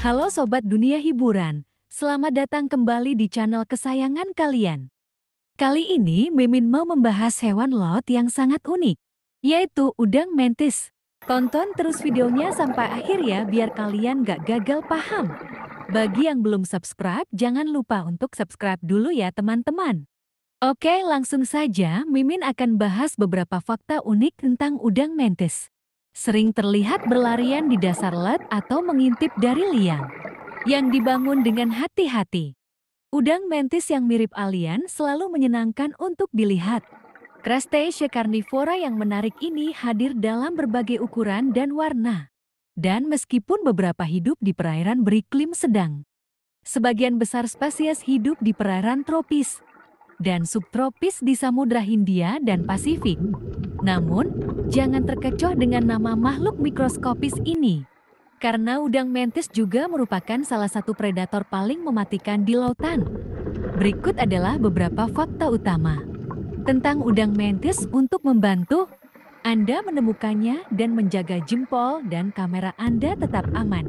Halo Sobat Dunia Hiburan, selamat datang kembali di channel kesayangan kalian. Kali ini Mimin mau membahas hewan laut yang sangat unik, yaitu udang mantis. Tonton terus videonya sampai akhir ya biar kalian gak gagal paham. Bagi yang belum subscribe, jangan lupa untuk subscribe dulu ya teman-teman. Oke, langsung saja Mimin akan bahas beberapa fakta unik tentang udang mantis. Sering terlihat berlarian di dasar laut atau mengintip dari liang yang dibangun dengan hati-hati. Udang mantis yang mirip alien selalu menyenangkan untuk dilihat. Crustacea karnivora yang menarik ini hadir dalam berbagai ukuran dan warna. Dan meskipun beberapa hidup di perairan beriklim sedang, sebagian besar spesies hidup di perairan tropis dan subtropis di Samudra Hindia dan Pasifik. Namun, jangan terkecoh dengan nama makhluk mikroskopis ini, karena udang mantis juga merupakan salah satu predator paling mematikan di lautan. Berikut adalah beberapa fakta utama tentang udang mantis untuk membantu Anda menemukannya dan menjaga jempol dan kamera Anda tetap aman.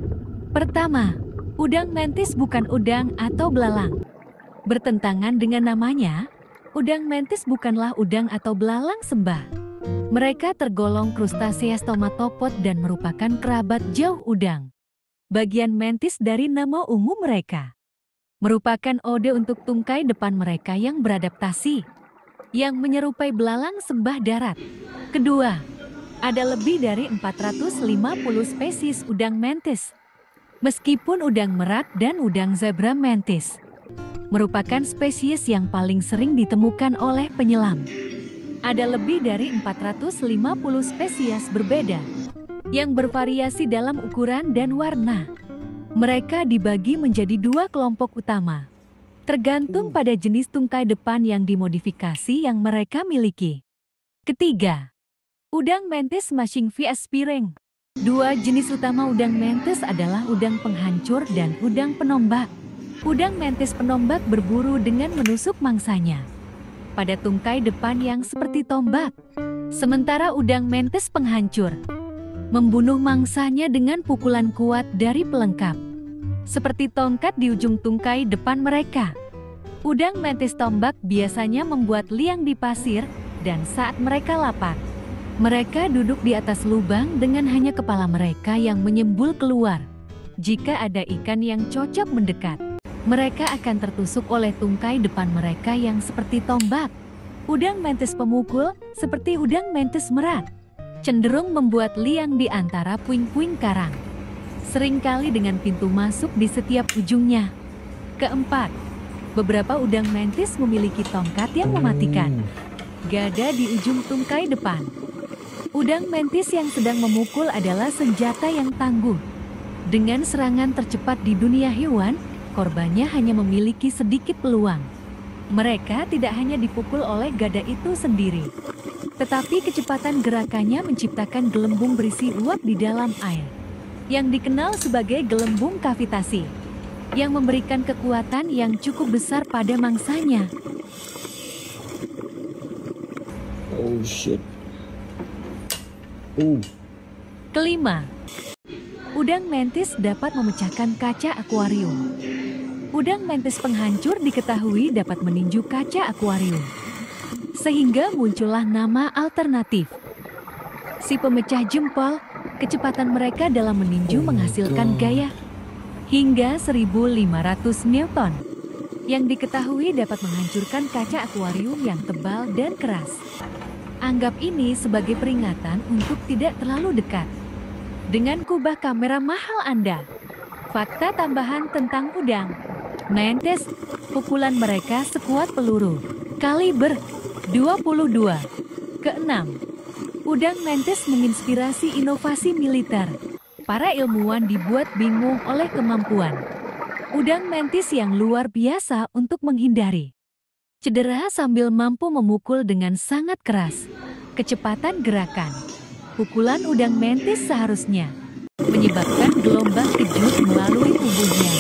Pertama, udang mantis bukan udang atau belalang. Bertentangan dengan namanya, udang mantis bukanlah udang atau belalang sembah. Mereka tergolong Crustacea stomatopod dan merupakan kerabat jauh udang. Bagian mantis dari nama ungu mereka merupakan ode untuk tungkai depan mereka yang beradaptasi, yang menyerupai belalang sembah darat. Kedua, ada lebih dari 450 spesies udang mantis. Meskipun udang merak dan udang zebra mantis merupakan spesies yang paling sering ditemukan oleh penyelam, ada lebih dari 450 spesies berbeda yang bervariasi dalam ukuran dan warna. Mereka dibagi menjadi dua kelompok utama, tergantung pada jenis tungkai depan yang dimodifikasi yang mereka miliki. Ketiga, udang mantis smashing fish spearing. Dua jenis utama udang mantis adalah udang penghancur dan udang penombak. Udang mantis penombak berburu dengan menusuk mangsanya pada tungkai depan yang seperti tombak. Sementara udang mantis penghancur membunuh mangsanya dengan pukulan kuat dari pelengkap, seperti tongkat di ujung tungkai depan mereka. Udang mantis tombak biasanya membuat liang di pasir dan saat mereka lapar, mereka duduk di atas lubang dengan hanya kepala mereka yang menyembul keluar. Jika ada ikan yang cocok mendekat, mereka akan tertusuk oleh tungkai depan mereka yang seperti tombak. Udang mantis pemukul, seperti udang mantis merak, cenderung membuat liang di antara puing-puing karang, seringkali dengan pintu masuk di setiap ujungnya. Keempat, beberapa udang mantis memiliki tongkat yang mematikan, gada di ujung tungkai depan. Udang mantis yang sedang memukul adalah senjata yang tangguh. Dengan serangan tercepat di dunia hewan, korbannya hanya memiliki sedikit peluang. Mereka tidak hanya dipukul oleh gada itu sendiri, tetapi kecepatan gerakannya menciptakan gelembung berisi uap di dalam air, yang dikenal sebagai gelembung kavitasi, yang memberikan kekuatan yang cukup besar pada mangsanya. Oh shit. Kelima, udang mantis dapat memecahkan kaca akuarium. Udang mantis penghancur diketahui dapat meninju kaca akuarium, sehingga muncullah nama alternatif, si pemecah jempol. Kecepatan mereka dalam meninju menghasilkan gaya hingga 1.500 Newton, yang diketahui dapat menghancurkan kaca akuarium yang tebal dan keras. Anggap ini sebagai peringatan untuk tidak terlalu dekat dengan kubah kamera mahal Anda. Fakta tambahan tentang udang mantis, pukulan mereka sekuat peluru kaliber 22. Keenam, udang mantis menginspirasi inovasi militer. Para ilmuwan dibuat bingung oleh kemampuan udang mantis yang luar biasa untuk menghindari cedera sambil mampu memukul dengan sangat keras. Kecepatan gerakan pukulan udang mantis seharusnya menyebabkan gelombang kejut melalui tubuhnya.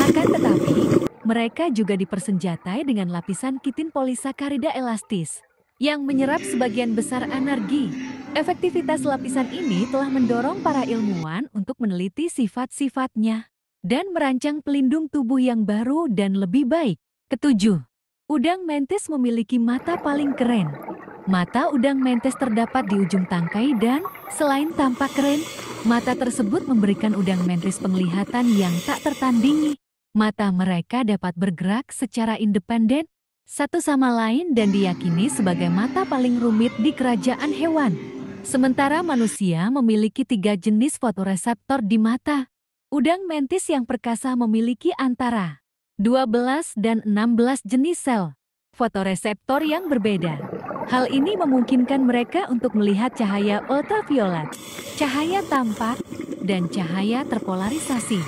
Akan tetapi, mereka juga dipersenjatai dengan lapisan kitin polisakarida elastis yang menyerap sebagian besar energi. Efektivitas lapisan ini telah mendorong para ilmuwan untuk meneliti sifat-sifatnya dan merancang pelindung tubuh yang baru dan lebih baik. Ketujuh, udang mantis memiliki mata paling keren. Mata udang mantis terdapat di ujung tangkai dan, selain tampak keren, mata tersebut memberikan udang mantis penglihatan yang tak tertandingi. Mata mereka dapat bergerak secara independen satu sama lain dan diyakini sebagai mata paling rumit di kerajaan hewan. Sementara manusia memiliki 3 jenis fotoreseptor di mata. Udang mantis yang perkasa memiliki antara 12 dan 16 jenis sel fotoreseptor yang berbeda. Hal ini memungkinkan mereka untuk melihat cahaya ultraviolet, cahaya tampak, dan cahaya terpolarisasi.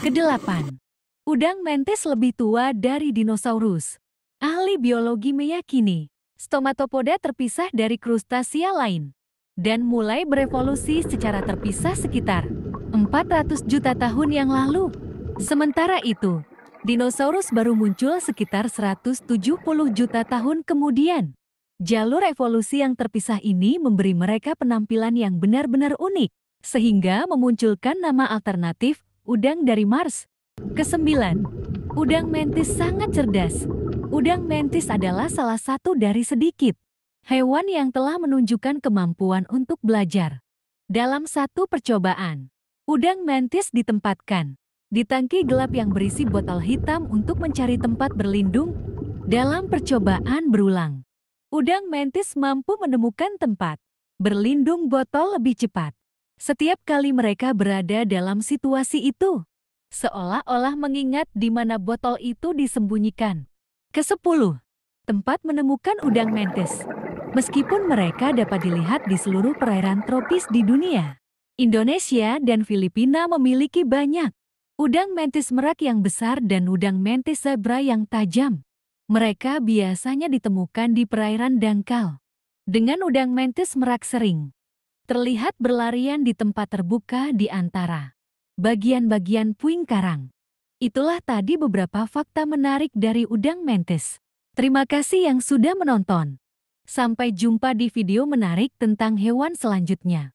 Kedelapan, udang mantis lebih tua dari dinosaurus. Ahli biologi meyakini stomatopoda terpisah dari krustasia lain dan mulai berevolusi secara terpisah sekitar 400 juta tahun yang lalu. Sementara itu, dinosaurus baru muncul sekitar 170 juta tahun kemudian. Jalur evolusi yang terpisah ini memberi mereka penampilan yang benar-benar unik, sehingga memunculkan nama alternatif udang dari Mars. Kesembilan, udang mantis sangat cerdas. Udang mantis adalah salah satu dari sedikit hewan yang telah menunjukkan kemampuan untuk belajar. Dalam satu percobaan, udang mantis ditempatkan di tangki gelap yang berisi botol hitam untuk mencari tempat berlindung. Dalam percobaan berulang, udang mantis mampu menemukan tempat berlindung botol lebih cepat. Setiap kali mereka berada dalam situasi itu, seolah-olah mengingat di mana botol itu disembunyikan. Kesepuluh, tempat menemukan udang mantis. Meskipun mereka dapat dilihat di seluruh perairan tropis di dunia, Indonesia dan Filipina memiliki banyak udang mantis merak yang besar dan udang mantis zebra yang tajam. Mereka biasanya ditemukan di perairan dangkal. Dengan udang mantis merak sering terlihat berlarian di tempat terbuka di antara bagian-bagian puing karang. Itulah tadi beberapa fakta menarik dari udang mantis. Terima kasih yang sudah menonton. Sampai jumpa di video menarik tentang hewan selanjutnya.